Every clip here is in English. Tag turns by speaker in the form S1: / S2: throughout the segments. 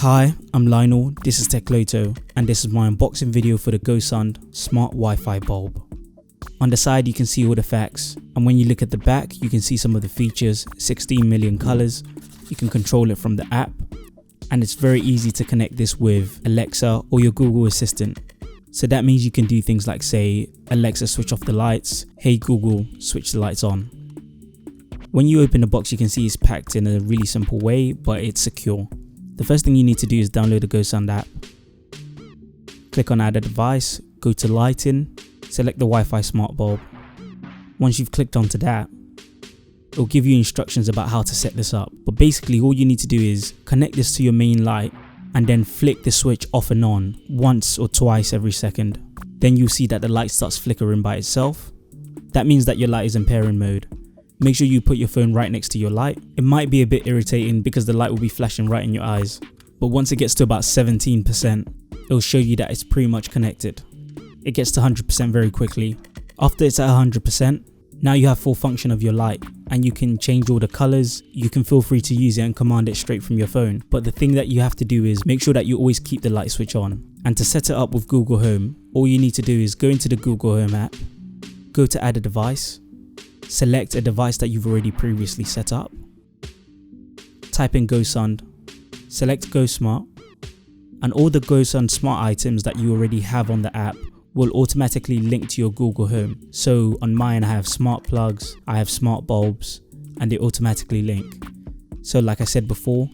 S1: Hi, I'm Lionel, this is TechLoto, and this is my unboxing video for the GoSund Smart Wi-Fi bulb. On the side you can see all the facts, and when you look at the back you can see some of the features, 16 million colors, you can control it from the app, and it's very easy to connect this with Alexa or your Google Assistant. So that means you can do things like say, Alexa switch off the lights, hey Google switch the lights on. When you open the box you can see it's packed in a really simple way, but it's secure. The first thing you need to do is download the GoSund app. Click on add a device, go to lighting, select the Wi-Fi smart bulb. Once you've clicked onto that, it'll give you instructions about how to set this up. But basically all you need to do is connect this to your main light and then flick the switch off and on once or twice every second. Then you'll see that the light starts flickering by itself. That means that your light is in pairing mode. Make sure you put your phone right next to your light. It might be a bit irritating because the light will be flashing right in your eyes, but once it gets to about 17%, it'll show you that it's pretty much connected. It gets to 100% very quickly. After it's at 100%, now you have full function of your light and you can change all the colors. You can feel free to use it and command it straight from your phone. But the thing that you have to do is make sure that you always keep the light switch on. And to set it up with Google Home, all you need to do is go into the Google Home app, go to add a device, select a device that you've already previously set up, type in GoSund, select GoSmart, and all the GoSund smart items that you already have on the app will automatically link to your Google Home. So on mine I have smart plugs, I have smart bulbs, and they automatically link. So like I said before,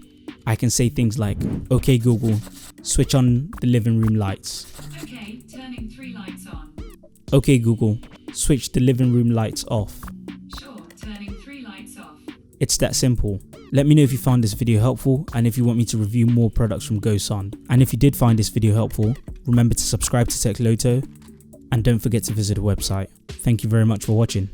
S1: I can say things like, okay Google, switch on the living room lights.
S2: Okay, turning 3 lights on.
S1: Okay Google, switch the living room lights off.
S2: Sure, turning 3 lights off.
S1: It's that simple. Let me know if you found this video helpful and if you want me to review more products from GoSund. And if you did find this video helpful, remember to subscribe to TechLoto and don't forget to visit the website. Thank you very much for watching.